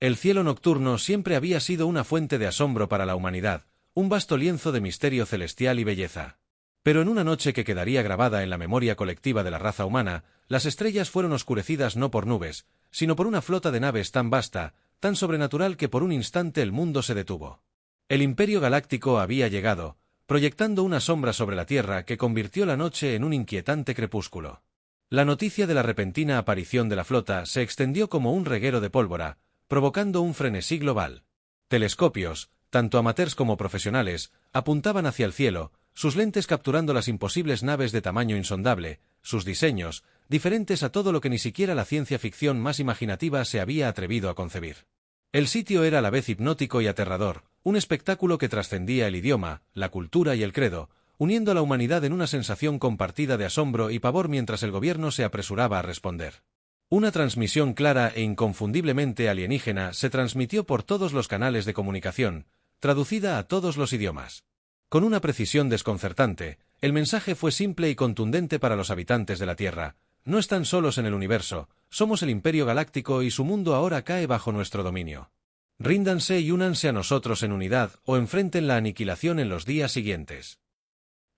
El cielo nocturno siempre había sido una fuente de asombro para la humanidad, un vasto lienzo de misterio celestial y belleza. Pero en una noche que quedaría grabada en la memoria colectiva de la raza humana, las estrellas fueron oscurecidas no por nubes, sino por una flota de naves tan vasta, tan sobrenatural que por un instante el mundo se detuvo. El Imperio Galáctico había llegado, proyectando una sombra sobre la Tierra que convirtió la noche en un inquietante crepúsculo. La noticia de la repentina aparición de la flota se extendió como un reguero de pólvora, provocando un frenesí global. Telescopios, tanto amateurs como profesionales, apuntaban hacia el cielo, sus lentes capturando las imposibles naves de tamaño insondable, sus diseños, diferentes a todo lo que ni siquiera la ciencia ficción más imaginativa se había atrevido a concebir. El sitio era a la vez hipnótico y aterrador, un espectáculo que trascendía el idioma, la cultura y el credo, uniendo a la humanidad en una sensación compartida de asombro y pavor mientras el gobierno se apresuraba a responder. Una transmisión clara e inconfundiblemente alienígena se transmitió por todos los canales de comunicación, traducida a todos los idiomas. Con una precisión desconcertante, el mensaje fue simple y contundente para los habitantes de la Tierra: no están solos en el universo, somos el Imperio Galáctico y su mundo ahora cae bajo nuestro dominio. Ríndanse y únanse a nosotros en unidad o enfrenten la aniquilación en los días siguientes.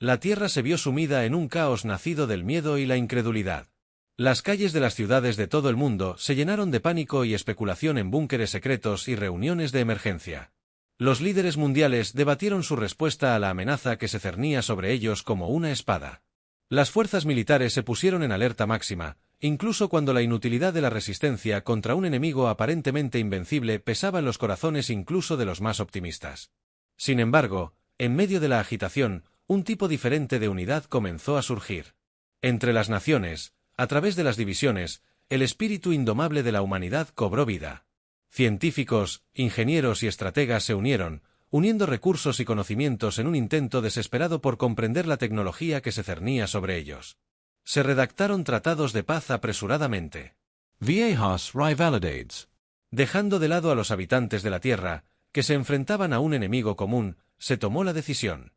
La Tierra se vio sumida en un caos nacido del miedo y la incredulidad. Las calles de las ciudades de todo el mundo se llenaron de pánico y especulación en búnkeres secretos y reuniones de emergencia. Los líderes mundiales debatieron su respuesta a la amenaza que se cernía sobre ellos como una espada. Las fuerzas militares se pusieron en alerta máxima, incluso cuando la inutilidad de la resistencia contra un enemigo aparentemente invencible pesaba en los corazones incluso de los más optimistas. Sin embargo, en medio de la agitación, un tipo diferente de unidad comenzó a surgir. Entre las naciones, a través de las divisiones, el espíritu indomable de la humanidad cobró vida. Científicos, ingenieros y estrategas se unieron, uniendo recursos y conocimientos en un intento desesperado por comprender la tecnología que se cernía sobre ellos. Se redactaron tratados de paz apresuradamente. Viejas rivalidades. Dejando de lado a los habitantes de la Tierra, que se enfrentaban a un enemigo común, se tomó la decisión.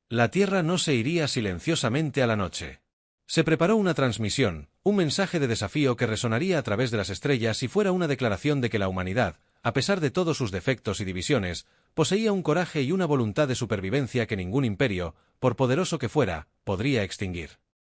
La Tierra no se iría silenciosamente a la noche. Se preparó una transmisión, un mensaje de desafío que resonaría a través de las estrellas y fuera una declaración de que la humanidad, a pesar de todos sus defectos y divisiones, poseía un coraje y una voluntad de supervivencia que ningún imperio, por poderoso que fuera, podría extinguir.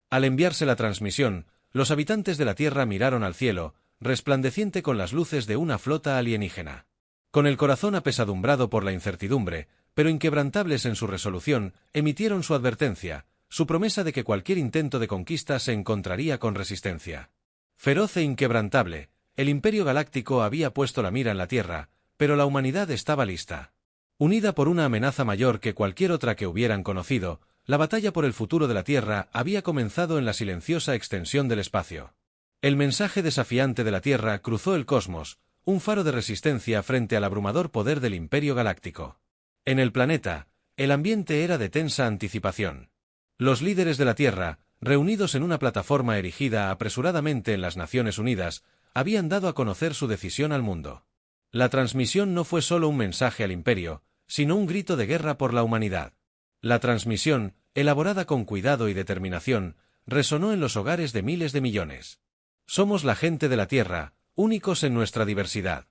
Al enviarse la transmisión, los habitantes de la Tierra miraron al cielo, resplandeciente con las luces de una flota alienígena. Con el corazón apesadumbrado por la incertidumbre, pero inquebrantables en su resolución, emitieron su advertencia, su promesa de que cualquier intento de conquista se encontraría con resistencia. Feroz e inquebrantable, el Imperio Galáctico había puesto la mira en la Tierra, pero la humanidad estaba lista. Unida por una amenaza mayor que cualquier otra que hubieran conocido, la batalla por el futuro de la Tierra había comenzado en la silenciosa extensión del espacio. El mensaje desafiante de la Tierra cruzó el cosmos, un faro de resistencia frente al abrumador poder del Imperio Galáctico. En el planeta, el ambiente era de tensa anticipación. Los líderes de la Tierra, reunidos en una plataforma erigida apresuradamente en las Naciones Unidas, habían dado a conocer su decisión al mundo. La transmisión no fue solo un mensaje al Imperio, sino un grito de guerra por la humanidad. La transmisión, elaborada con cuidado y determinación, resonó en los hogares de miles de millones. Somos la gente de la Tierra, únicos en nuestra diversidad.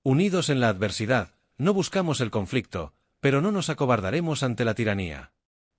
Unidos en la adversidad, no buscamos el conflicto, pero no nos acobardaremos ante la tiranía.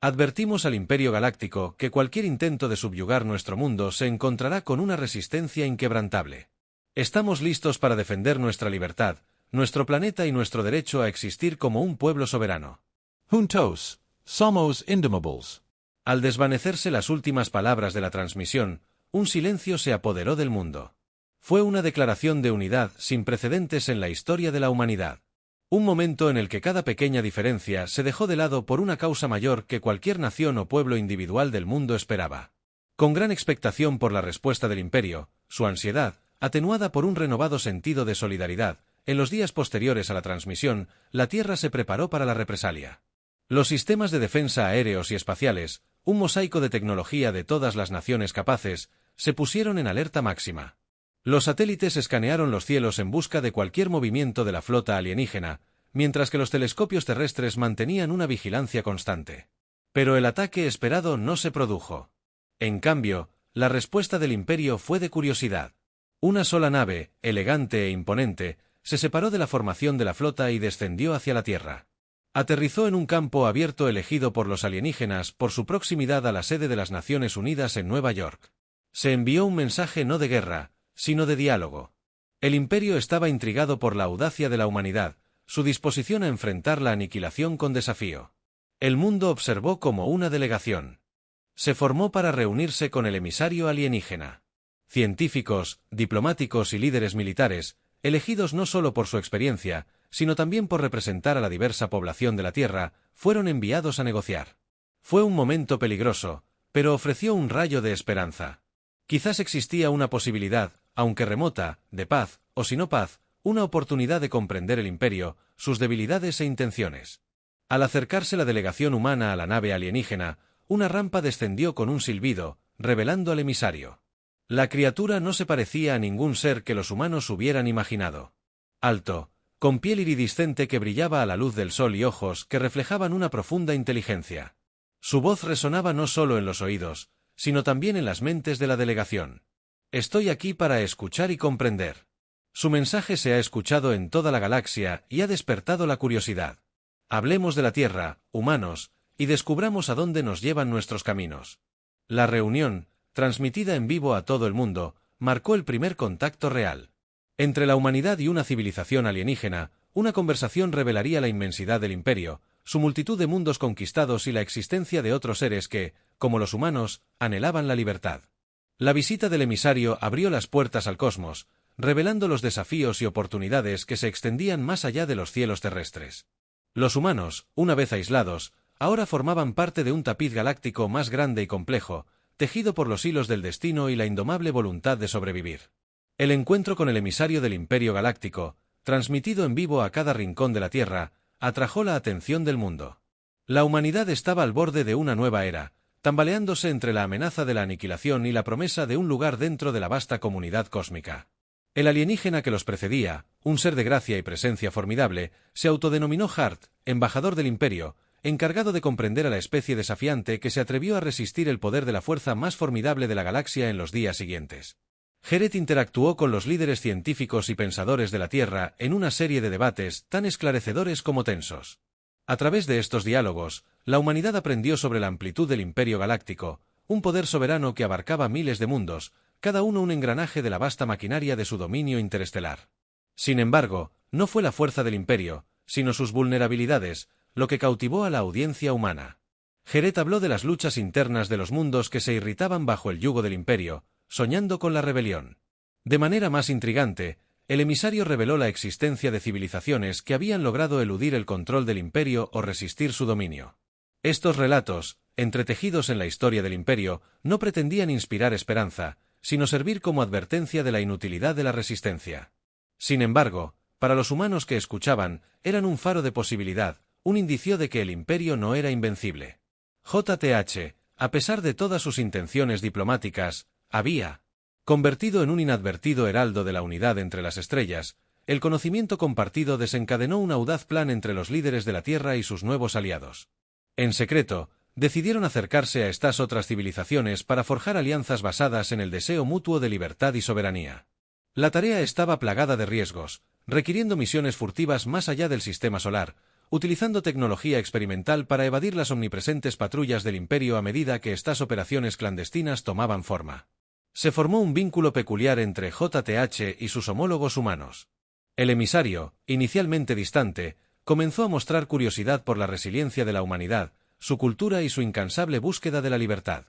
Advertimos al Imperio Galáctico que cualquier intento de subyugar nuestro mundo se encontrará con una resistencia inquebrantable. Estamos listos para defender nuestra libertad, nuestro planeta y nuestro derecho a existir como un pueblo soberano. Juntos, somos indomables. Al desvanecerse las últimas palabras de la transmisión, un silencio se apoderó del mundo. Fue una declaración de unidad sin precedentes en la historia de la humanidad. Un momento en el que cada pequeña diferencia se dejó de lado por una causa mayor que cualquier nación o pueblo individual del mundo esperaba. Con gran expectación por la respuesta del Imperio, su ansiedad, atenuada por un renovado sentido de solidaridad, en los días posteriores a la transmisión, la Tierra se preparó para la represalia. Los sistemas de defensa aéreos y espaciales, un mosaico de tecnología de todas las naciones capaces, se pusieron en alerta máxima. Los satélites escanearon los cielos en busca de cualquier movimiento de la flota alienígena, mientras que los telescopios terrestres mantenían una vigilancia constante. Pero el ataque esperado no se produjo. En cambio, la respuesta del Imperio fue de curiosidad. Una sola nave, elegante e imponente, se separó de la formación de la flota y descendió hacia la Tierra. Aterrizó en un campo abierto elegido por los alienígenas por su proximidad a la sede de las Naciones Unidas en Nueva York. Se envió un mensaje no de guerra, sino de diálogo. El Imperio estaba intrigado por la audacia de la humanidad, su disposición a enfrentar la aniquilación con desafío. El mundo observó como una delegación. Se formó para reunirse con el emisario alienígena. Científicos, diplomáticos y líderes militares, elegidos no solo por su experiencia, sino también por representar a la diversa población de la Tierra, fueron enviados a negociar. Fue un momento peligroso, pero ofreció un rayo de esperanza. Quizás existía una posibilidad, aunque remota, de paz, o si no paz, una oportunidad de comprender el Imperio, sus debilidades e intenciones. Al acercarse la delegación humana a la nave alienígena, una rampa descendió con un silbido, revelando al emisario. La criatura no se parecía a ningún ser que los humanos hubieran imaginado. Alto, con piel iridiscente que brillaba a la luz del sol y ojos que reflejaban una profunda inteligencia. Su voz resonaba no solo en los oídos, sino también en las mentes de la delegación. Estoy aquí para escuchar y comprender. Su mensaje se ha escuchado en toda la galaxia y ha despertado la curiosidad. Hablemos de la Tierra, humanos, y descubramos a dónde nos llevan nuestros caminos. La reunión, transmitida en vivo a todo el mundo, marcó el primer contacto real. Entre la humanidad y una civilización alienígena, una conversación revelaría la inmensidad del Imperio, su multitud de mundos conquistados y la existencia de otros seres que, como los humanos, anhelaban la libertad. La visita del emisario abrió las puertas al cosmos, revelando los desafíos y oportunidades que se extendían más allá de los cielos terrestres. Los humanos, una vez aislados, ahora formaban parte de un tapiz galáctico más grande y complejo, tejido por los hilos del destino y la indomable voluntad de sobrevivir. El encuentro con el emisario del Imperio Galáctico, transmitido en vivo a cada rincón de la Tierra, atrajo la atención del mundo. La humanidad estaba al borde de una nueva era, tambaleándose entre la amenaza de la aniquilación y la promesa de un lugar dentro de la vasta comunidad cósmica. El alienígena que los precedía, un ser de gracia y presencia formidable, se autodenominó Hart, embajador del Imperio, encargado de comprender a la especie desafiante que se atrevió a resistir el poder de la fuerza más formidable de la galaxia en los días siguientes. Jared interactuó con los líderes científicos y pensadores de la Tierra en una serie de debates tan esclarecedores como tensos. A través de estos diálogos, la humanidad aprendió sobre la amplitud del Imperio Galáctico, un poder soberano que abarcaba miles de mundos, cada uno un engranaje de la vasta maquinaria de su dominio interestelar. Sin embargo, no fue la fuerza del Imperio, sino sus vulnerabilidades, lo que cautivó a la audiencia humana. Jared habló de las luchas internas de los mundos que se irritaban bajo el yugo del Imperio, soñando con la rebelión. De manera más intrigante, el emisario reveló la existencia de civilizaciones que habían logrado eludir el control del Imperio o resistir su dominio. Estos relatos, entretejidos en la historia del Imperio, no pretendían inspirar esperanza, sino servir como advertencia de la inutilidad de la resistencia. Sin embargo, para los humanos que escuchaban, eran un faro de posibilidad, un indicio de que el Imperio no era invencible. JTH, a pesar de todas sus intenciones diplomáticas, había convertido en un inadvertido heraldo de la unidad entre las estrellas. El conocimiento compartido desencadenó un audaz plan entre los líderes de la Tierra y sus nuevos aliados. En secreto, decidieron acercarse a estas otras civilizaciones para forjar alianzas basadas en el deseo mutuo de libertad y soberanía. La tarea estaba plagada de riesgos, requiriendo misiones furtivas más allá del sistema solar, utilizando tecnología experimental para evadir las omnipresentes patrullas del Imperio a medida que estas operaciones clandestinas tomaban forma. Se formó un vínculo peculiar entre JTH y sus homólogos humanos. El emisario, inicialmente distante, comenzó a mostrar curiosidad por la resiliencia de la humanidad, su cultura y su incansable búsqueda de la libertad.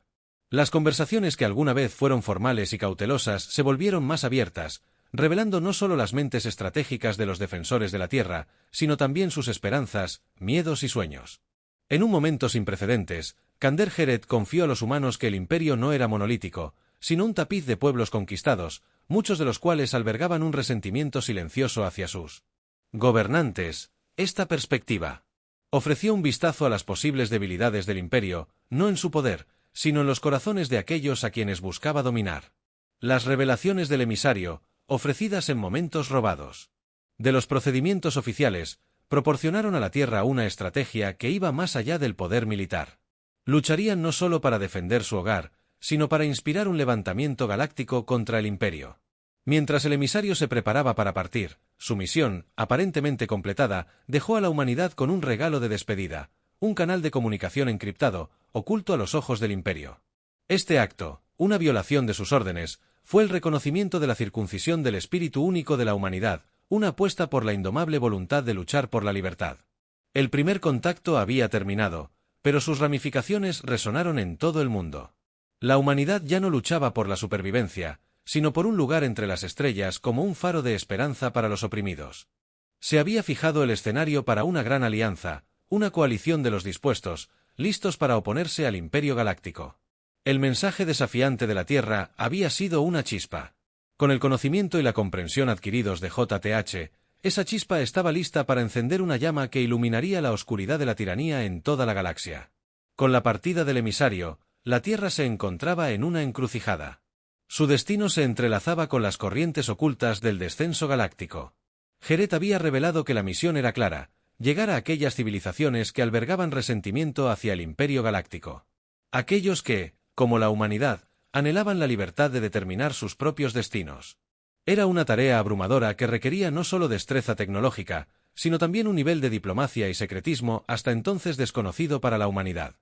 Las conversaciones que alguna vez fueron formales y cautelosas se volvieron más abiertas, revelando no solo las mentes estratégicas de los defensores de la Tierra, sino también sus esperanzas, miedos y sueños. En un momento sin precedentes, Kander Jared confió a los humanos que el Imperio no era monolítico, sino un tapiz de pueblos conquistados, muchos de los cuales albergaban un resentimiento silencioso hacia sus gobernantes. Esta perspectiva ofreció un vistazo a las posibles debilidades del Imperio, no en su poder, sino en los corazones de aquellos a quienes buscaba dominar. Las revelaciones del emisario, ofrecidas en momentos robados de los procedimientos oficiales, proporcionaron a la Tierra una estrategia que iba más allá del poder militar. Lucharían no solo para defender su hogar, sino para inspirar un levantamiento galáctico contra el Imperio. Mientras el emisario se preparaba para partir, su misión, aparentemente completada, dejó a la humanidad con un regalo de despedida, un canal de comunicación encriptado, oculto a los ojos del Imperio. Este acto, una violación de sus órdenes, fue el reconocimiento de la circuncisión del espíritu único de la humanidad, una apuesta por la indomable voluntad de luchar por la libertad. El primer contacto había terminado, pero sus ramificaciones resonaron en todo el mundo. La humanidad ya no luchaba por la supervivencia, sino por un lugar entre las estrellas como un faro de esperanza para los oprimidos. Se había fijado el escenario para una gran alianza, una coalición de los dispuestos, listos para oponerse al Imperio Galáctico. El mensaje desafiante de la Tierra había sido una chispa. Con el conocimiento y la comprensión adquiridos de JTH, esa chispa estaba lista para encender una llama que iluminaría la oscuridad de la tiranía en toda la galaxia. Con la partida del emisario, la Tierra se encontraba en una encrucijada. Su destino se entrelazaba con las corrientes ocultas del descenso galáctico. Jeret había revelado que la misión era clara: llegar a aquellas civilizaciones que albergaban resentimiento hacia el Imperio Galáctico. Aquellos que, como la humanidad, anhelaban la libertad de determinar sus propios destinos. Era una tarea abrumadora que requería no solo destreza tecnológica, sino también un nivel de diplomacia y secretismo hasta entonces desconocido para la humanidad.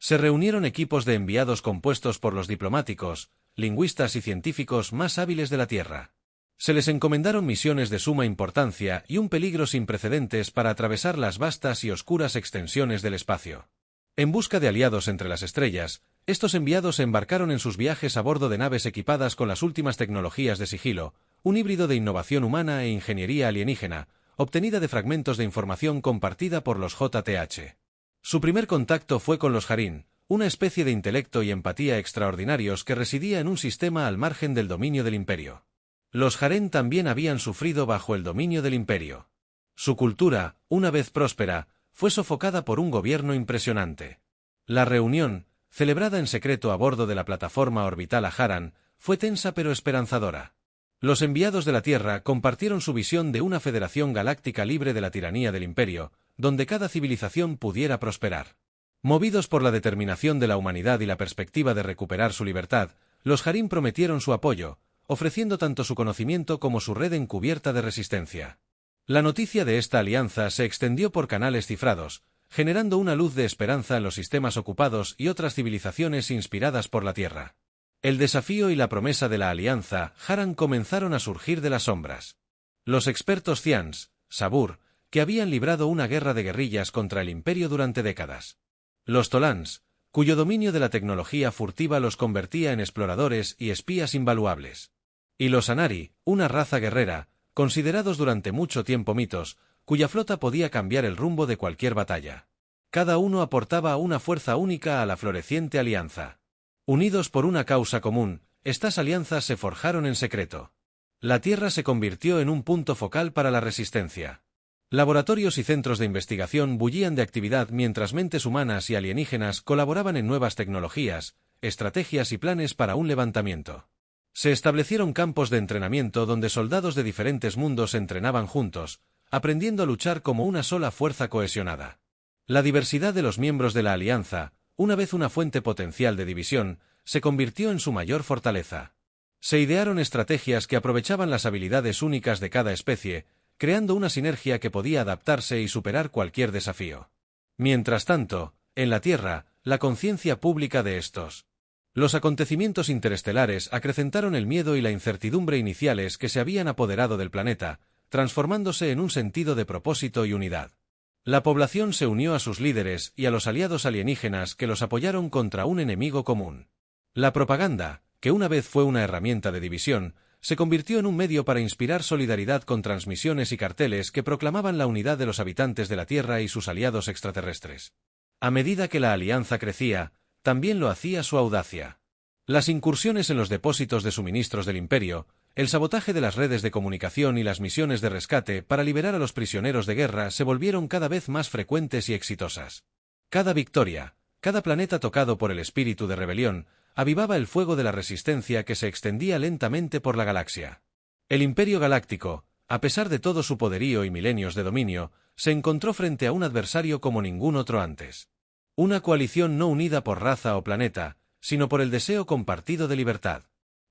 Se reunieron equipos de enviados compuestos por los diplomáticos, lingüistas y científicos más hábiles de la Tierra. Se les encomendaron misiones de suma importancia y un peligro sin precedentes para atravesar las vastas y oscuras extensiones del espacio. En busca de aliados entre las estrellas, estos enviados se embarcaron en sus viajes a bordo de naves equipadas con las últimas tecnologías de sigilo, un híbrido de innovación humana e ingeniería alienígena, obtenida de fragmentos de información compartida por los JTH. Su primer contacto fue con los Harín, una especie de intelecto y empatía extraordinarios que residía en un sistema al margen del dominio del Imperio. Los Harén también habían sufrido bajo el dominio del Imperio. Su cultura, una vez próspera, fue sofocada por un gobierno impresionante. La reunión, celebrada en secreto a bordo de la plataforma orbital Aharan, fue tensa pero esperanzadora. Los enviados de la Tierra compartieron su visión de una federación galáctica libre de la tiranía del Imperio, donde cada civilización pudiera prosperar. Movidos por la determinación de la humanidad y la perspectiva de recuperar su libertad, los Harín prometieron su apoyo, ofreciendo tanto su conocimiento como su red encubierta de resistencia. La noticia de esta alianza se extendió por canales cifrados, generando una luz de esperanza en los sistemas ocupados y otras civilizaciones inspiradas por la Tierra. El desafío y la promesa de la alianza Haran comenzaron a surgir de las sombras. Los expertos Cians, Sabur, que habían librado una guerra de guerrillas contra el Imperio durante décadas. Los Tolans, cuyo dominio de la tecnología furtiva los convertía en exploradores y espías invaluables. Y los Anari, una raza guerrera, considerados durante mucho tiempo mitos, cuya flota podía cambiar el rumbo de cualquier batalla. Cada uno aportaba una fuerza única a la floreciente alianza. Unidos por una causa común, estas alianzas se forjaron en secreto. La Tierra se convirtió en un punto focal para la resistencia. Laboratorios y centros de investigación bullían de actividad mientras mentes humanas y alienígenas colaboraban en nuevas tecnologías, estrategias y planes para un levantamiento. Se establecieron campos de entrenamiento donde soldados de diferentes mundos entrenaban juntos, aprendiendo a luchar como una sola fuerza cohesionada. La diversidad de los miembros de la alianza, una vez una fuente potencial de división, se convirtió en su mayor fortaleza. Se idearon estrategias que aprovechaban las habilidades únicas de cada especie, creando una sinergia que podía adaptarse y superar cualquier desafío. Mientras tanto, en la Tierra, la conciencia pública de estos. Los acontecimientos interestelares acrecentaron el miedo y la incertidumbre iniciales que se habían apoderado del planeta, transformándose en un sentido de propósito y unidad. La población se unió a sus líderes y a los aliados alienígenas que los apoyaron contra un enemigo común. La propaganda, que una vez fue una herramienta de división, se convirtió en un medio para inspirar solidaridad con transmisiones y carteles que proclamaban la unidad de los habitantes de la Tierra y sus aliados extraterrestres. A medida que la alianza crecía, también lo hacía su audacia. Las incursiones en los depósitos de suministros del Imperio, el sabotaje de las redes de comunicación y las misiones de rescate para liberar a los prisioneros de guerra se volvieron cada vez más frecuentes y exitosas. Cada victoria, cada planeta tocado por el espíritu de rebelión, avivaba el fuego de la resistencia que se extendía lentamente por la galaxia. El Imperio Galáctico, a pesar de todo su poderío y milenios de dominio, se encontró frente a un adversario como ningún otro antes. Una coalición no unida por raza o planeta, sino por el deseo compartido de libertad.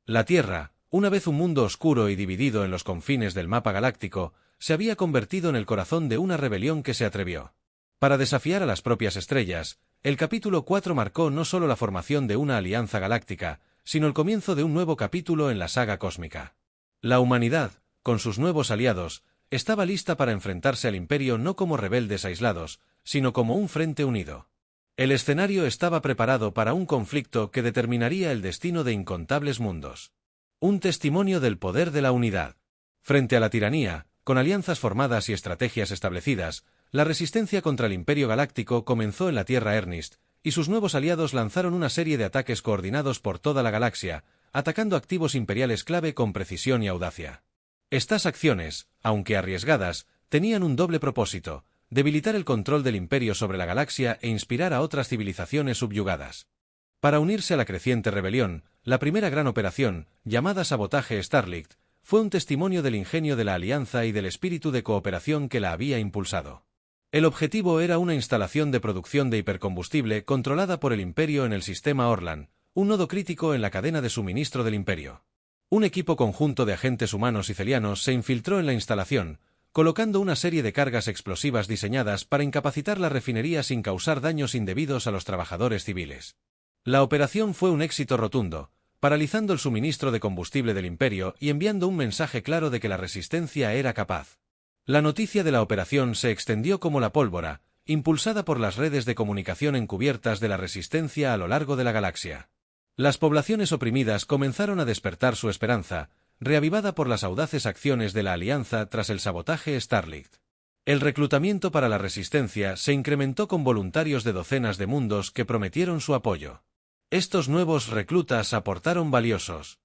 La Tierra, una vez un mundo oscuro y dividido en los confines del mapa galáctico, se había convertido en el corazón de una rebelión que se atrevió. Para desafiar a las propias estrellas, el capítulo 4 marcó no solo la formación de una alianza galáctica, sino el comienzo de un nuevo capítulo en la saga cósmica. La humanidad, con sus nuevos aliados, estaba lista para enfrentarse al Imperio no como rebeldes aislados, sino como un frente unido. El escenario estaba preparado para un conflicto que determinaría el destino de incontables mundos. Un testimonio del poder de la unidad. Frente a la tiranía, con alianzas formadas y estrategias establecidas, la resistencia contra el Imperio Galáctico comenzó en la Tierra Ernest, y sus nuevos aliados lanzaron una serie de ataques coordinados por toda la galaxia, atacando activos imperiales clave con precisión y audacia. Estas acciones, aunque arriesgadas, tenían un doble propósito: debilitar el control del Imperio sobre la galaxia e inspirar a otras civilizaciones subyugadas. Para unirse a la creciente rebelión, la primera gran operación, llamada Sabotaje Starlight, fue un testimonio del ingenio de la alianza y del espíritu de cooperación que la había impulsado. El objetivo era una instalación de producción de hipercombustible controlada por el Imperio en el sistema Orlan, un nodo crítico en la cadena de suministro del Imperio. Un equipo conjunto de agentes humanos y celianos se infiltró en la instalación, colocando una serie de cargas explosivas diseñadas para incapacitar la refinería sin causar daños indebidos a los trabajadores civiles. La operación fue un éxito rotundo, paralizando el suministro de combustible del Imperio y enviando un mensaje claro de que la resistencia era capaz. La noticia de la operación se extendió como la pólvora, impulsada por las redes de comunicación encubiertas de la resistencia a lo largo de la galaxia. Las poblaciones oprimidas comenzaron a despertar su esperanza, reavivada por las audaces acciones de la Alianza tras el sabotaje Starlight. El reclutamiento para la resistencia se incrementó con voluntarios de docenas de mundos que prometieron su apoyo. Estos nuevos reclutas aportaron valiosos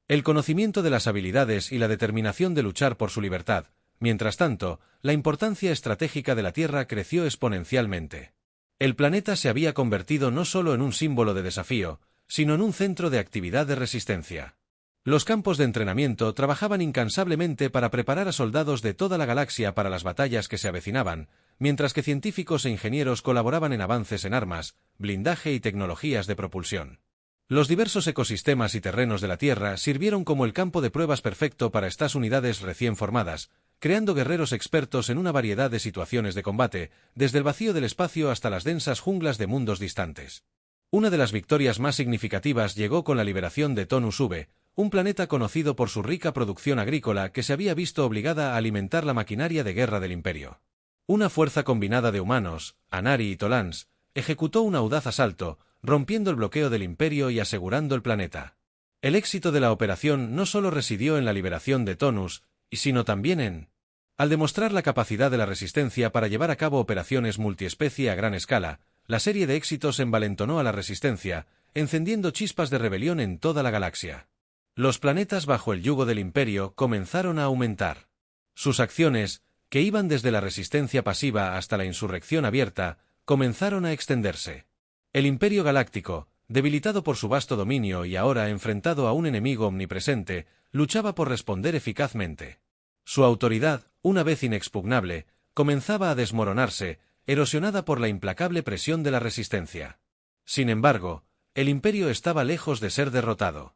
el conocimiento de las habilidades y la determinación de luchar por su libertad. Mientras tanto, la importancia estratégica de la Tierra creció exponencialmente. El planeta se había convertido no solo en un símbolo de desafío, sino en un centro de actividad de resistencia. Los campos de entrenamiento trabajaban incansablemente para preparar a soldados de toda la galaxia para las batallas que se avecinaban, mientras que científicos e ingenieros colaboraban en avances en armas, blindaje y tecnologías de propulsión. Los diversos ecosistemas y terrenos de la Tierra sirvieron como el campo de pruebas perfecto para estas unidades recién formadas, creando guerreros expertos en una variedad de situaciones de combate, desde el vacío del espacio hasta las densas junglas de mundos distantes. Una de las victorias más significativas llegó con la liberación de Tonus V, un planeta conocido por su rica producción agrícola que se había visto obligada a alimentar la maquinaria de guerra del Imperio. Una fuerza combinada de humanos, Anari y Tolans, ejecutó un audaz asalto, rompiendo el bloqueo del Imperio y asegurando el planeta. El éxito de la operación no solo residió en la liberación de Tonus, sino también al demostrar la capacidad de la resistencia para llevar a cabo operaciones multiespecie a gran escala. La serie de éxitos envalentonó a la resistencia, encendiendo chispas de rebelión en toda la galaxia. Los planetas bajo el yugo del Imperio comenzaron a aumentar. Sus acciones, que iban desde la resistencia pasiva hasta la insurrección abierta, comenzaron a extenderse. El Imperio Galáctico, debilitado por su vasto dominio y ahora enfrentado a un enemigo omnipresente, luchaba por responder eficazmente. Su autoridad, una vez inexpugnable, comenzaba a desmoronarse, erosionada por la implacable presión de la resistencia. Sin embargo, el Imperio estaba lejos de ser derrotado.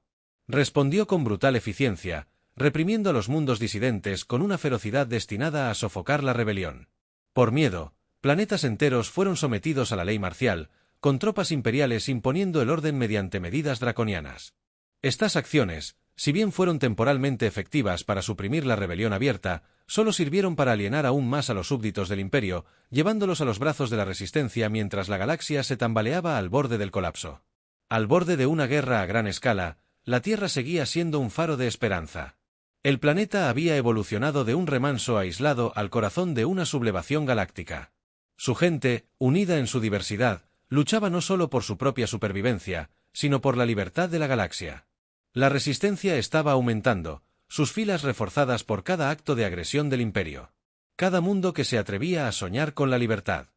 Respondió con brutal eficiencia, reprimiendo a los mundos disidentes con una ferocidad destinada a sofocar la rebelión. Por miedo, planetas enteros fueron sometidos a la ley marcial, con tropas imperiales imponiendo el orden mediante medidas draconianas. Estas acciones, si bien fueron temporalmente efectivas para suprimir la rebelión abierta, solo sirvieron para alienar aún más a los súbditos del Imperio, llevándolos a los brazos de la resistencia mientras la galaxia se tambaleaba al borde del colapso. Al borde de una guerra a gran escala, la Tierra seguía siendo un faro de esperanza. El planeta había evolucionado de un remanso aislado al corazón de una sublevación galáctica. Su gente, unida en su diversidad, luchaba no solo por su propia supervivencia, sino por la libertad de la galaxia. La resistencia estaba aumentando, sus filas reforzadas por cada acto de agresión del Imperio. Cada mundo que se atrevía a soñar con la libertad.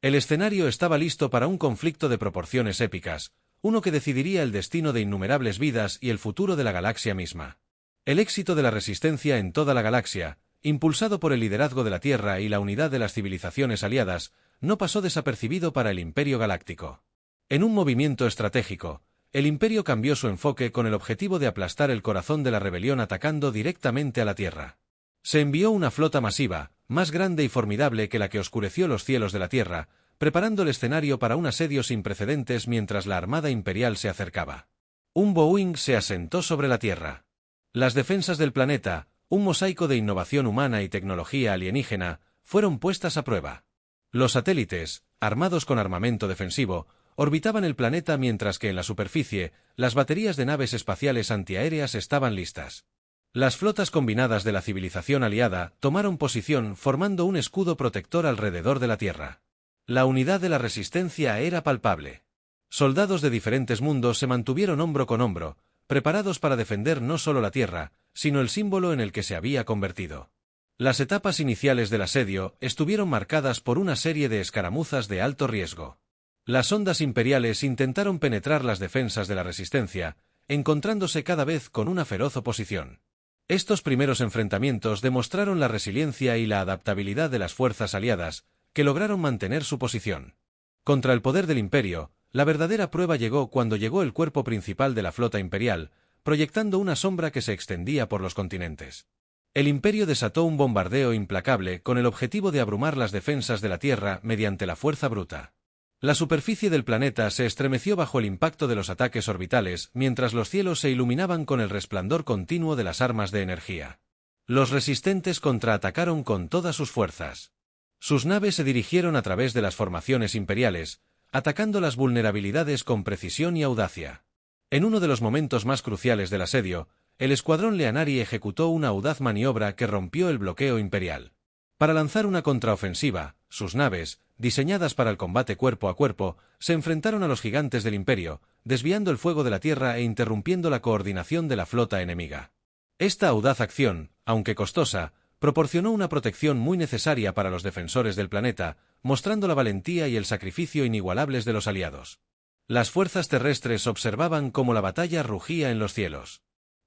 El escenario estaba listo para un conflicto de proporciones épicas, uno que decidiría el destino de innumerables vidas y el futuro de la galaxia misma. El éxito de la resistencia en toda la galaxia, impulsado por el liderazgo de la Tierra y la unidad de las civilizaciones aliadas, no pasó desapercibido para el Imperio Galáctico. En un movimiento estratégico, el Imperio cambió su enfoque con el objetivo de aplastar el corazón de la rebelión atacando directamente a la Tierra. Se envió una flota masiva, más grande y formidable que la que oscureció los cielos de la Tierra, preparando el escenario para un asedio sin precedentes mientras la Armada Imperial se acercaba. Un Boeing se asentó sobre la Tierra. Las defensas del planeta, un mosaico de innovación humana y tecnología alienígena, fueron puestas a prueba. Los satélites, armados con armamento defensivo, orbitaban el planeta mientras que en la superficie, las baterías de naves espaciales antiaéreas estaban listas. Las flotas combinadas de la civilización aliada tomaron posición formando un escudo protector alrededor de la Tierra. La unidad de la resistencia era palpable. Soldados de diferentes mundos se mantuvieron hombro con hombro, preparados para defender no solo la Tierra, sino el símbolo en el que se había convertido. Las etapas iniciales del asedio estuvieron marcadas por una serie de escaramuzas de alto riesgo. Las ondas imperiales intentaron penetrar las defensas de la resistencia, encontrándose cada vez con una feroz oposición. Estos primeros enfrentamientos demostraron la resiliencia y la adaptabilidad de las fuerzas aliadas, que lograron mantener su posición. Contra el poder del Imperio, la verdadera prueba llegó cuando llegó el cuerpo principal de la flota imperial, proyectando una sombra que se extendía por los continentes. El Imperio desató un bombardeo implacable con el objetivo de abrumar las defensas de la Tierra mediante la fuerza bruta. La superficie del planeta se estremeció bajo el impacto de los ataques orbitales, mientras los cielos se iluminaban con el resplandor continuo de las armas de energía. Los resistentes contraatacaron con todas sus fuerzas. Sus naves se dirigieron a través de las formaciones imperiales, atacando las vulnerabilidades con precisión y audacia. En uno de los momentos más cruciales del asedio, el escuadrón Leanari ejecutó una audaz maniobra que rompió el bloqueo imperial. Para lanzar una contraofensiva, sus naves, diseñadas para el combate cuerpo a cuerpo, se enfrentaron a los gigantes del Imperio, desviando el fuego de la Tierra e interrumpiendo la coordinación de la flota enemiga. Esta audaz acción, aunque costosa, proporcionó una protección muy necesaria para los defensores del planeta, mostrando la valentía y el sacrificio inigualables de los aliados. Las fuerzas terrestres observaban cómo la batalla rugía en los cielos.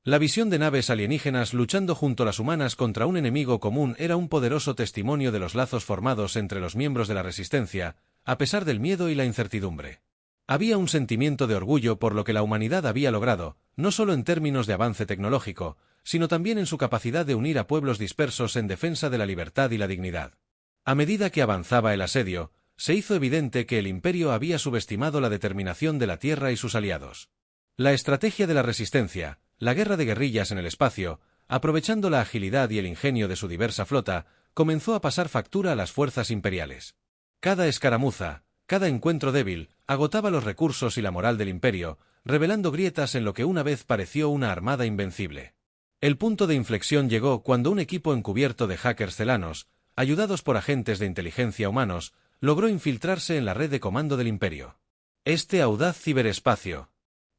La visión de naves alienígenas luchando junto a las humanas contra un enemigo común era un poderoso testimonio de los lazos formados entre los miembros de la Resistencia, a pesar del miedo y la incertidumbre. Había un sentimiento de orgullo por lo que la humanidad había logrado, no solo en términos de avance tecnológico, sino también en su capacidad de unir a pueblos dispersos en defensa de la libertad y la dignidad. A medida que avanzaba el asedio, se hizo evidente que el Imperio había subestimado la determinación de la Tierra y sus aliados. La estrategia de la Resistencia, la guerra de guerrillas en el espacio, aprovechando la agilidad y el ingenio de su diversa flota, comenzó a pasar factura a las fuerzas imperiales. Cada escaramuza, cada encuentro débil, agotaba los recursos y la moral del Imperio, revelando grietas en lo que una vez pareció una armada invencible. El punto de inflexión llegó cuando un equipo encubierto de hackers celanos, ayudados por agentes de inteligencia humanos, logró infiltrarse en la red de comando del Imperio. Este audaz ciberespacio.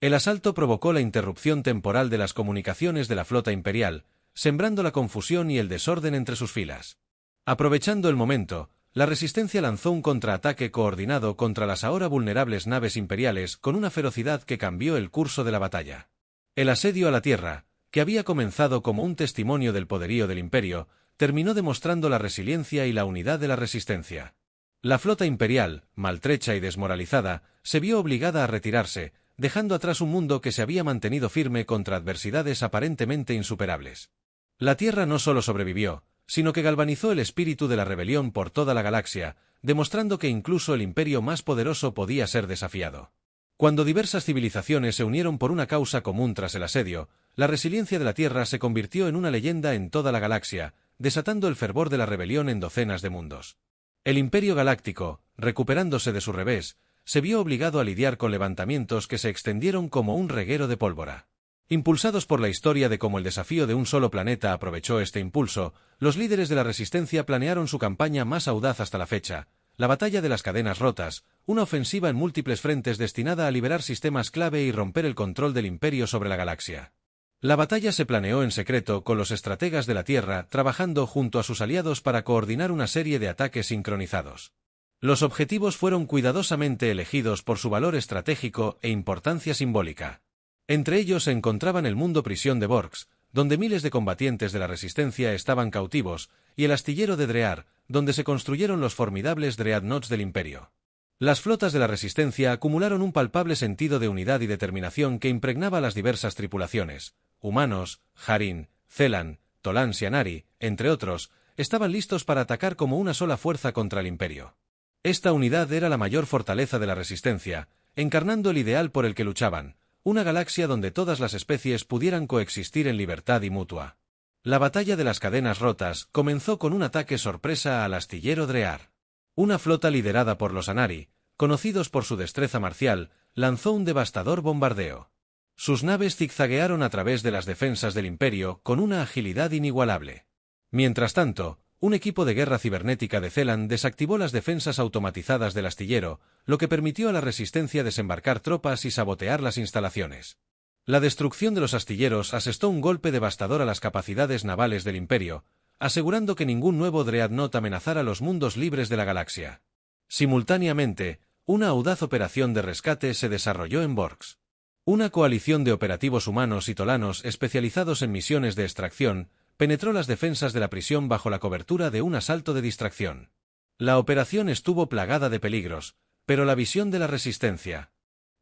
El asalto provocó la interrupción temporal de las comunicaciones de la flota imperial, sembrando la confusión y el desorden entre sus filas. Aprovechando el momento, la Resistencia lanzó un contraataque coordinado contra las ahora vulnerables naves imperiales con una ferocidad que cambió el curso de la batalla. El asedio a la Tierra, que había comenzado como un testimonio del poderío del Imperio, terminó demostrando la resiliencia y la unidad de la Resistencia. La flota imperial, maltrecha y desmoralizada, se vio obligada a retirarse, dejando atrás un mundo que se había mantenido firme contra adversidades aparentemente insuperables. La Tierra no solo sobrevivió, sino que galvanizó el espíritu de la rebelión por toda la galaxia, demostrando que incluso el imperio más poderoso podía ser desafiado. Cuando diversas civilizaciones se unieron por una causa común tras el asedio, la resiliencia de la Tierra se convirtió en una leyenda en toda la galaxia, desatando el fervor de la rebelión en docenas de mundos. El Imperio Galáctico, recuperándose de su revés, se vio obligado a lidiar con levantamientos que se extendieron como un reguero de pólvora. Impulsados por la historia de cómo el desafío de un solo planeta aprovechó este impulso, los líderes de la Resistencia planearon su campaña más audaz hasta la fecha, la batalla de las cadenas rotas, una ofensiva en múltiples frentes destinada a liberar sistemas clave y romper el control del Imperio sobre la galaxia. La batalla se planeó en secreto con los estrategas de la Tierra trabajando junto a sus aliados para coordinar una serie de ataques sincronizados. Los objetivos fueron cuidadosamente elegidos por su valor estratégico e importancia simbólica. Entre ellos se encontraban el mundo prisión de Borgs, donde miles de combatientes de la Resistencia estaban cautivos, y el astillero de Drear, donde se construyeron los formidables Dreadnoughts del Imperio. Las flotas de la Resistencia acumularon un palpable sentido de unidad y determinación que impregnaba a las diversas tripulaciones, humanos, Harin, Celan, Tolans y Anari, entre otros, estaban listos para atacar como una sola fuerza contra el Imperio. Esta unidad era la mayor fortaleza de la Resistencia, encarnando el ideal por el que luchaban, una galaxia donde todas las especies pudieran coexistir en libertad y mutua. La batalla de las cadenas rotas comenzó con un ataque sorpresa al astillero Drear. Una flota liderada por los Anari, conocidos por su destreza marcial, lanzó un devastador bombardeo. Sus naves zigzaguearon a través de las defensas del Imperio con una agilidad inigualable. Mientras tanto, un equipo de guerra cibernética de Zelan desactivó las defensas automatizadas del astillero, lo que permitió a la Resistencia desembarcar tropas y sabotear las instalaciones. La destrucción de los astilleros asestó un golpe devastador a las capacidades navales del Imperio, asegurando que ningún nuevo Dreadnought amenazara los mundos libres de la galaxia. Simultáneamente, una audaz operación de rescate se desarrolló en Borx. Una coalición de operativos humanos y tolanos especializados en misiones de extracción penetró las defensas de la prisión bajo la cobertura de un asalto de distracción. La operación estuvo plagada de peligros, pero la visión de la Resistencia.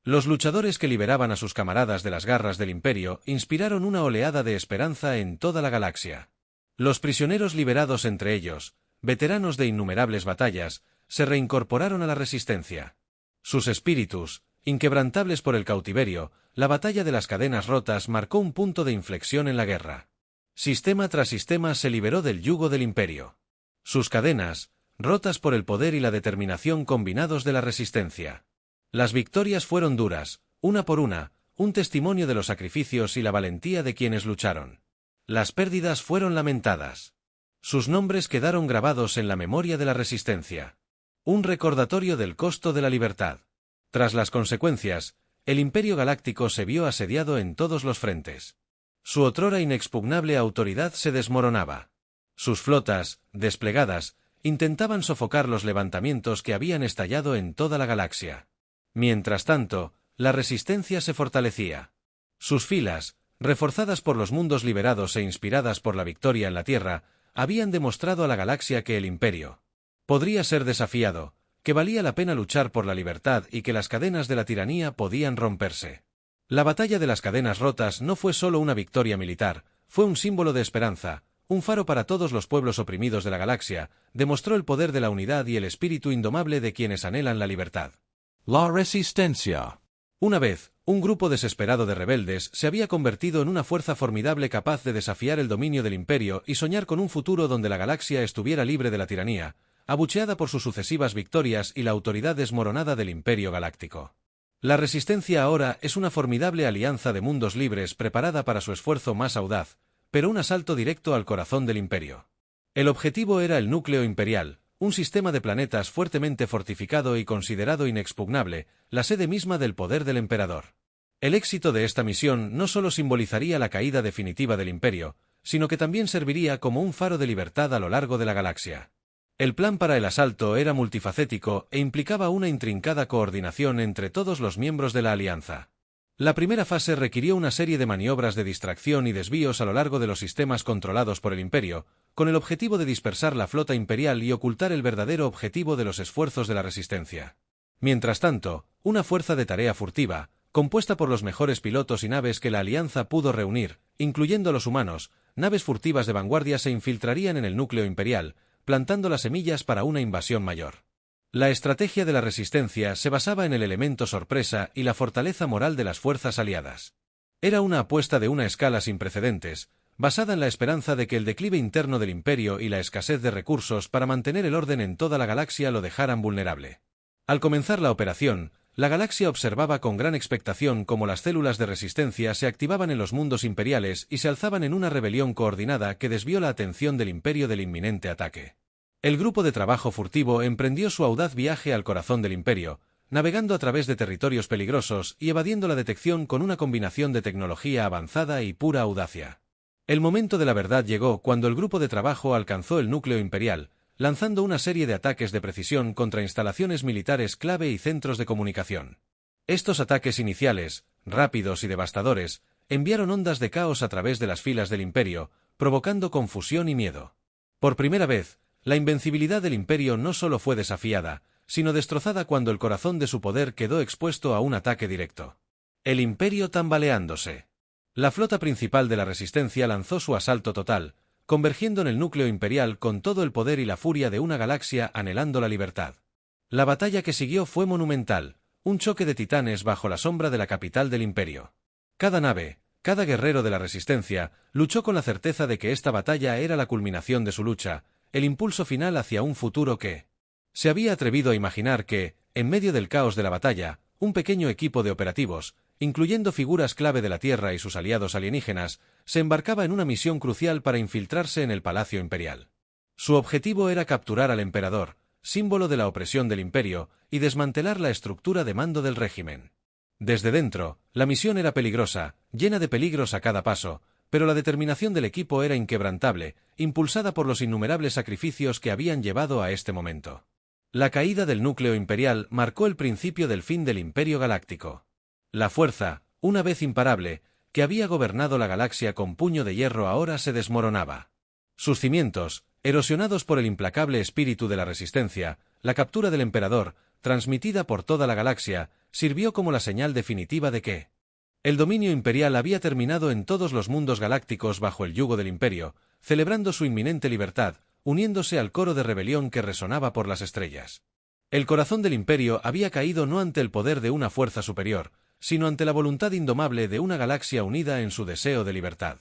Los luchadores que liberaban a sus camaradas de las garras del Imperio inspiraron una oleada de esperanza en toda la galaxia. Los prisioneros liberados, entre ellos, veteranos de innumerables batallas, se reincorporaron a la Resistencia. Sus espíritus, inquebrantables por el cautiverio, la batalla de las cadenas rotas marcó un punto de inflexión en la guerra. Sistema tras sistema se liberó del yugo del Imperio. Sus cadenas, rotas por el poder y la determinación combinados de la Resistencia. Las victorias fueron duras, una por una, un testimonio de los sacrificios y la valentía de quienes lucharon. Las pérdidas fueron lamentadas. Sus nombres quedaron grabados en la memoria de la Resistencia. Un recordatorio del costo de la libertad. Tras las consecuencias, el Imperio Galáctico se vio asediado en todos los frentes. Su otrora inexpugnable autoridad se desmoronaba. Sus flotas, desplegadas, intentaban sofocar los levantamientos que habían estallado en toda la galaxia. Mientras tanto, la Resistencia se fortalecía. Sus filas, reforzadas por los mundos liberados e inspiradas por la victoria en la Tierra, habían demostrado a la galaxia que el Imperio podría ser desafiado, que valía la pena luchar por la libertad y que las cadenas de la tiranía podían romperse. La batalla de las cadenas rotas no fue solo una victoria militar, fue un símbolo de esperanza, un faro para todos los pueblos oprimidos de la galaxia, demostró el poder de la unidad y el espíritu indomable de quienes anhelan la libertad. La Resistencia. Una vez, un grupo desesperado de rebeldes se había convertido en una fuerza formidable capaz de desafiar el dominio del Imperio y soñar con un futuro donde la galaxia estuviera libre de la tiranía, abucheada por sus sucesivas victorias y la autoridad desmoronada del Imperio Galáctico. La Resistencia ahora es una formidable alianza de mundos libres preparada para su esfuerzo más audaz, pero un asalto directo al corazón del Imperio. El objetivo era el núcleo imperial, un sistema de planetas fuertemente fortificado y considerado inexpugnable, la sede misma del poder del emperador. El éxito de esta misión no solo simbolizaría la caída definitiva del Imperio, sino que también serviría como un faro de libertad a lo largo de la galaxia. El plan para el asalto era multifacético e implicaba una intrincada coordinación entre todos los miembros de la alianza. La primera fase requirió una serie de maniobras de distracción y desvíos a lo largo de los sistemas controlados por el Imperio, con el objetivo de dispersar la flota imperial y ocultar el verdadero objetivo de los esfuerzos de la Resistencia. Mientras tanto, una fuerza de tarea furtiva, compuesta por los mejores pilotos y naves que la alianza pudo reunir, incluyendo a los humanos, naves furtivas de vanguardia se infiltrarían en el núcleo imperial, plantando las semillas para una invasión mayor. La estrategia de la Resistencia se basaba en el elemento sorpresa y la fortaleza moral de las fuerzas aliadas. Era una apuesta de una escala sin precedentes, basada en la esperanza de que el declive interno del Imperio y la escasez de recursos para mantener el orden en toda la galaxia lo dejaran vulnerable. Al comenzar la operación, la galaxia observaba con gran expectación cómo las células de resistencia se activaban en los mundos imperiales y se alzaban en una rebelión coordinada que desvió la atención del Imperio del inminente ataque. El grupo de trabajo furtivo emprendió su audaz viaje al corazón del Imperio, navegando a través de territorios peligrosos y evadiendo la detección con una combinación de tecnología avanzada y pura audacia. El momento de la verdad llegó cuando el grupo de trabajo alcanzó el núcleo imperial, lanzando una serie de ataques de precisión contra instalaciones militares clave y centros de comunicación. Estos ataques iniciales, rápidos y devastadores, enviaron ondas de caos a través de las filas del Imperio, provocando confusión y miedo. Por primera vez, la invencibilidad del Imperio no solo fue desafiada, sino destrozada cuando el corazón de su poder quedó expuesto a un ataque directo. El Imperio tambaleándose. La flota principal de la Resistencia lanzó su asalto total, convergiendo en el núcleo imperial con todo el poder y la furia de una galaxia anhelando la libertad. La batalla que siguió fue monumental, un choque de titanes bajo la sombra de la capital del imperio. Cada nave, cada guerrero de la Resistencia, luchó con la certeza de que esta batalla era la culminación de su lucha, el impulso final hacia un futuro que se había atrevido a imaginar que, en medio del caos de la batalla, un pequeño equipo de operativos, incluyendo figuras clave de la Tierra y sus aliados alienígenas, se embarcaba en una misión crucial para infiltrarse en el Palacio Imperial. Su objetivo era capturar al emperador, símbolo de la opresión del imperio, y desmantelar la estructura de mando del régimen. Desde dentro, la misión era peligrosa, llena de peligros a cada paso, pero la determinación del equipo era inquebrantable, impulsada por los innumerables sacrificios que habían llevado a este momento. La caída del núcleo imperial marcó el principio del fin del Imperio Galáctico. La fuerza, una vez imparable, que había gobernado la galaxia con puño de hierro ahora se desmoronaba. Sus cimientos, erosionados por el implacable espíritu de la Resistencia, la captura del emperador, transmitida por toda la galaxia, sirvió como la señal definitiva de que el dominio imperial había terminado en todos los mundos galácticos bajo el yugo del imperio, celebrando su inminente libertad, uniéndose al coro de rebelión que resonaba por las estrellas. El corazón del imperio había caído no ante el poder de una fuerza superior, sino ante la voluntad indomable de una galaxia unida en su deseo de libertad.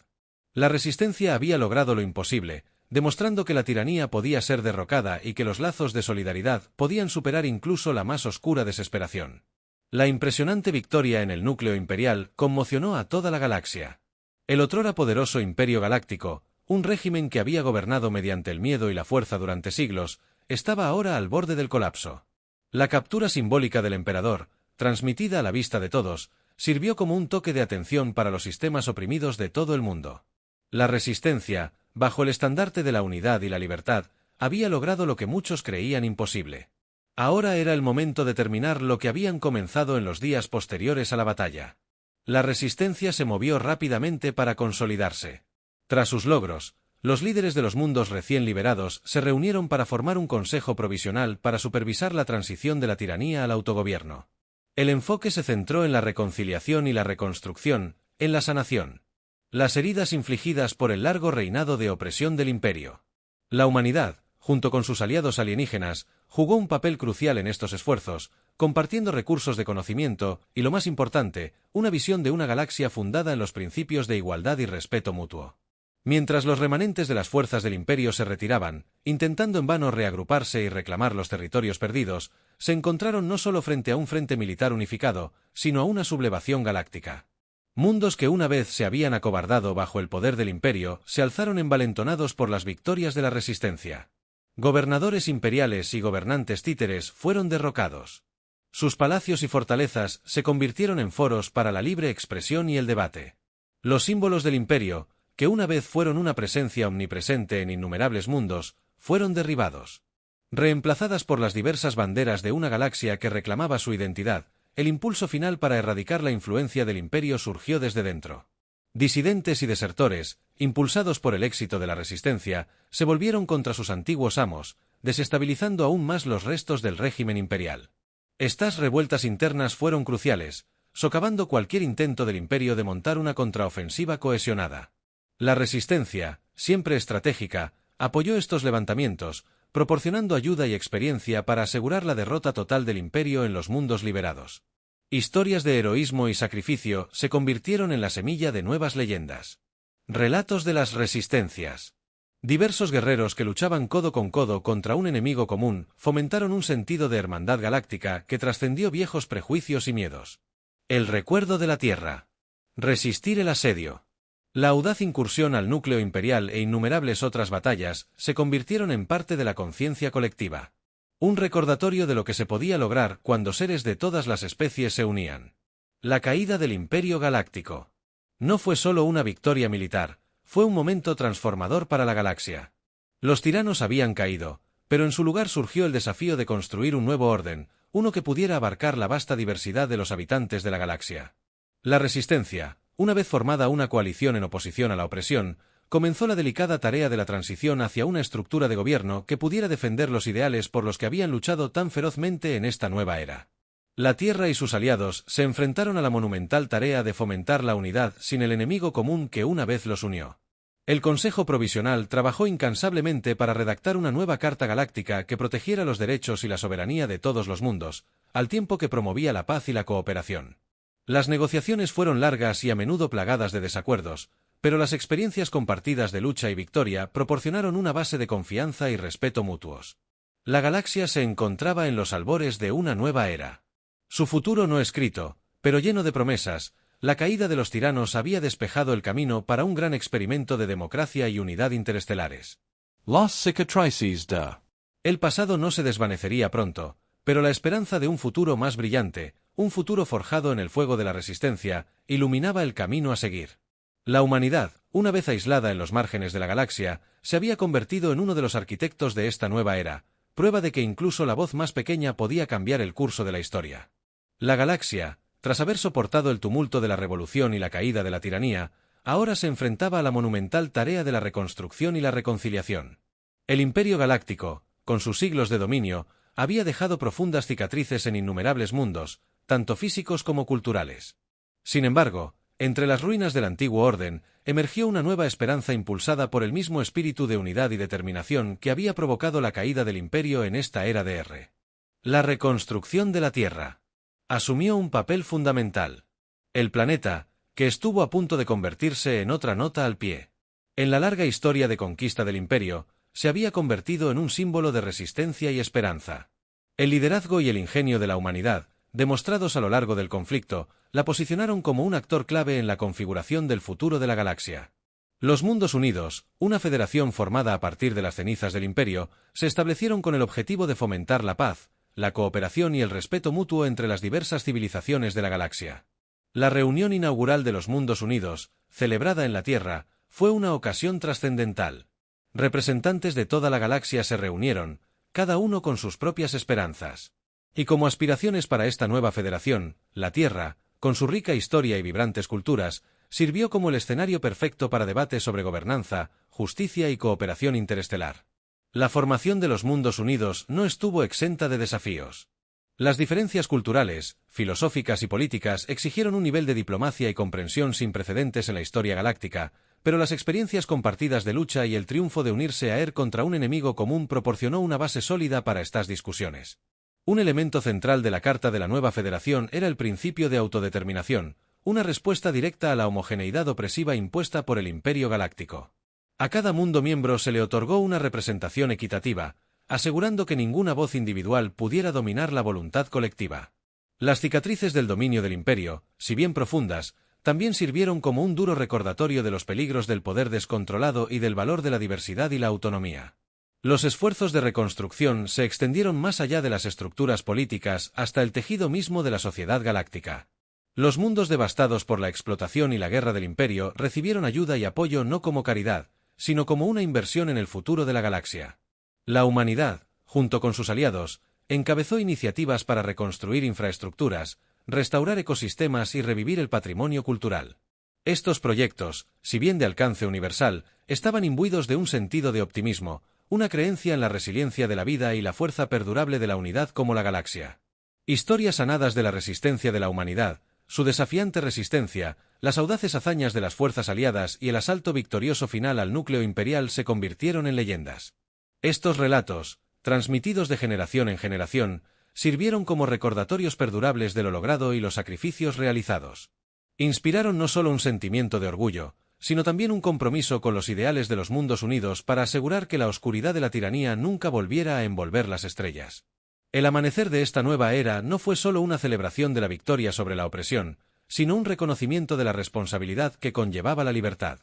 La Resistencia había logrado lo imposible, demostrando que la tiranía podía ser derrocada y que los lazos de solidaridad podían superar incluso la más oscura desesperación. La impresionante victoria en el núcleo imperial conmocionó a toda la galaxia. El otrora poderoso Imperio Galáctico, un régimen que había gobernado mediante el miedo y la fuerza durante siglos, estaba ahora al borde del colapso. La captura simbólica del emperador, transmitida a la vista de todos, sirvió como un toque de atención para los sistemas oprimidos de todo el mundo. La Resistencia, bajo el estandarte de la unidad y la libertad, había logrado lo que muchos creían imposible. Ahora era el momento de terminar lo que habían comenzado en los días posteriores a la batalla. La Resistencia se movió rápidamente para consolidarse. Tras sus logros, los líderes de los mundos recién liberados se reunieron para formar un consejo provisional para supervisar la transición de la tiranía al autogobierno. El enfoque se centró en la reconciliación y la reconstrucción, en la sanación. Las heridas infligidas por el largo reinado de opresión del imperio. La humanidad, junto con sus aliados alienígenas, jugó un papel crucial en estos esfuerzos, compartiendo recursos de conocimiento y, lo más importante, una visión de una galaxia fundada en los principios de igualdad y respeto mutuo. Mientras los remanentes de las fuerzas del imperio se retiraban, intentando en vano reagruparse y reclamar los territorios perdidos, se encontraron no solo frente a un frente militar unificado, sino a una sublevación galáctica. Mundos que una vez se habían acobardado bajo el poder del imperio, se alzaron envalentonados por las victorias de la Resistencia. Gobernadores imperiales y gobernantes títeres fueron derrocados. Sus palacios y fortalezas se convirtieron en foros para la libre expresión y el debate. Los símbolos del imperio, que una vez fueron una presencia omnipresente en innumerables mundos, fueron derribados. Reemplazadas por las diversas banderas de una galaxia que reclamaba su identidad, el impulso final para erradicar la influencia del imperio surgió desde dentro. Disidentes y desertores, impulsados por el éxito de la Resistencia, se volvieron contra sus antiguos amos, desestabilizando aún más los restos del régimen imperial. Estas revueltas internas fueron cruciales, socavando cualquier intento del imperio de montar una contraofensiva cohesionada. La Resistencia, siempre estratégica, apoyó estos levantamientos, proporcionando ayuda y experiencia para asegurar la derrota total del imperio en los mundos liberados. Historias de heroísmo y sacrificio se convirtieron en la semilla de nuevas leyendas. Relatos de las resistencias. Diversos guerreros que luchaban codo con codo contra un enemigo común fomentaron un sentido de hermandad galáctica que trascendió viejos prejuicios y miedos. El recuerdo de la Tierra. Resistir el asedio. La audaz incursión al núcleo imperial e innumerables otras batallas se convirtieron en parte de la conciencia colectiva. Un recordatorio de lo que se podía lograr cuando seres de todas las especies se unían. La caída del Imperio Galáctico. No fue solo una victoria militar, fue un momento transformador para la galaxia. Los tiranos habían caído, pero en su lugar surgió el desafío de construir un nuevo orden, uno que pudiera abarcar la vasta diversidad de los habitantes de la galaxia. La Resistencia, una vez formada una coalición en oposición a la opresión, comenzó la delicada tarea de la transición hacia una estructura de gobierno que pudiera defender los ideales por los que habían luchado tan ferozmente en esta nueva era. La Tierra y sus aliados se enfrentaron a la monumental tarea de fomentar la unidad sin el enemigo común que una vez los unió. El Consejo Provisional trabajó incansablemente para redactar una nueva Carta Galáctica que protegiera los derechos y la soberanía de todos los mundos, al tiempo que promovía la paz y la cooperación. Las negociaciones fueron largas y a menudo plagadas de desacuerdos, pero las experiencias compartidas de lucha y victoria proporcionaron una base de confianza y respeto mutuos. La galaxia se encontraba en los albores de una nueva era. Su futuro no escrito, pero lleno de promesas, la caída de los tiranos había despejado el camino para un gran experimento de democracia y unidad interestelares. Las cicatrices de. El pasado no se desvanecería pronto, pero la esperanza de un futuro más brillante, un futuro forjado en el fuego de la resistencia, iluminaba el camino a seguir. La humanidad, una vez aislada en los márgenes de la galaxia, se había convertido en uno de los arquitectos de esta nueva era, prueba de que incluso la voz más pequeña podía cambiar el curso de la historia. La galaxia, tras haber soportado el tumulto de la revolución y la caída de la tiranía, ahora se enfrentaba a la monumental tarea de la reconstrucción y la reconciliación. El Imperio Galáctico, con sus siglos de dominio, había dejado profundas cicatrices en innumerables mundos, tanto físicos como culturales. Sin embargo, entre las ruinas del antiguo orden, emergió una nueva esperanza impulsada por el mismo espíritu de unidad y determinación que había provocado la caída del Imperio en esta era de R. La reconstrucción de la Tierra asumió un papel fundamental. El planeta, que estuvo a punto de convertirse en otra nota al pie. En la larga historia de conquista del Imperio, se había convertido en un símbolo de resistencia y esperanza. El liderazgo y el ingenio de la humanidad, demostrados a lo largo del conflicto, la posicionaron como un actor clave en la configuración del futuro de la galaxia. Los Mundos Unidos, una federación formada a partir de las cenizas del Imperio, se establecieron con el objetivo de fomentar la paz, la cooperación y el respeto mutuo entre las diversas civilizaciones de la galaxia. La reunión inaugural de los Mundos Unidos, celebrada en la Tierra, fue una ocasión trascendental. Representantes de toda la galaxia se reunieron, cada uno con sus propias esperanzas. Y como aspiraciones para esta nueva federación, la Tierra, con su rica historia y vibrantes culturas, sirvió como el escenario perfecto para debates sobre gobernanza, justicia y cooperación interestelar. La formación de los Mundos Unidos no estuvo exenta de desafíos. Las diferencias culturales, filosóficas y políticas exigieron un nivel de diplomacia y comprensión sin precedentes en la historia galáctica, pero las experiencias compartidas de lucha y el triunfo de unirse a contra un enemigo común proporcionó una base sólida para estas discusiones. Un elemento central de la Carta de la nueva Federación era el principio de autodeterminación, una respuesta directa a la homogeneidad opresiva impuesta por el Imperio Galáctico. A cada mundo miembro se le otorgó una representación equitativa, asegurando que ninguna voz individual pudiera dominar la voluntad colectiva. Las cicatrices del dominio del Imperio, si bien profundas, también sirvieron como un duro recordatorio de los peligros del poder descontrolado y del valor de la diversidad y la autonomía. Los esfuerzos de reconstrucción se extendieron más allá de las estructuras políticas hasta el tejido mismo de la sociedad galáctica. Los mundos devastados por la explotación y la guerra del Imperio recibieron ayuda y apoyo no como caridad, sino como una inversión en el futuro de la galaxia. La humanidad, junto con sus aliados, encabezó iniciativas para reconstruir infraestructuras, restaurar ecosistemas y revivir el patrimonio cultural. Estos proyectos, si bien de alcance universal, estaban imbuidos de un sentido de optimismo, una creencia en la resiliencia de la vida y la fuerza perdurable de la unidad como la galaxia. Historias sanadas de la resistencia de la humanidad, su desafiante resistencia, las audaces hazañas de las fuerzas aliadas y el asalto victorioso final al núcleo imperial se convirtieron en leyendas. Estos relatos, transmitidos de generación en generación, sirvieron como recordatorios perdurables de lo logrado y los sacrificios realizados. Inspiraron no solo un sentimiento de orgullo, sino también un compromiso con los ideales de los Mundos Unidos para asegurar que la oscuridad de la tiranía nunca volviera a envolver las estrellas. El amanecer de esta nueva era no fue solo una celebración de la victoria sobre la opresión, sino un reconocimiento de la responsabilidad que conllevaba la libertad.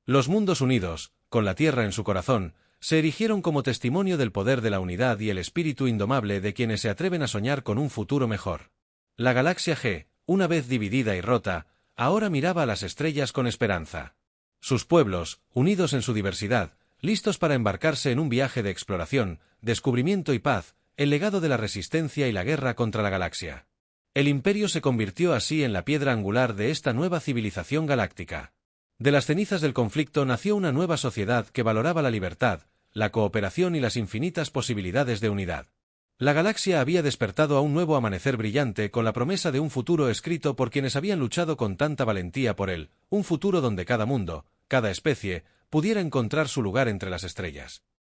Los Mundos Unidos, con la Tierra en su corazón, se erigieron como testimonio del poder de la unidad y el espíritu indomable de quienes se atreven a soñar con un futuro mejor. La galaxia G, una vez dividida y rota, ahora miraba a las estrellas con esperanza. Sus pueblos, unidos en su diversidad, listos para embarcarse en un viaje de exploración, descubrimiento y paz, el legado de la resistencia y la guerra contra la galaxia. El Imperio se convirtió así en la piedra angular de esta nueva civilización galáctica. De las cenizas del conflicto nació una nueva sociedad que valoraba la libertad, la cooperación y las infinitas posibilidades de unidad. La galaxia había despertado a un nuevo amanecer brillante con la promesa de un futuro escrito por quienes habían luchado con tanta valentía por él, un futuro donde cada mundo, cada especie, pudiera encontrar su lugar entre las estrellas.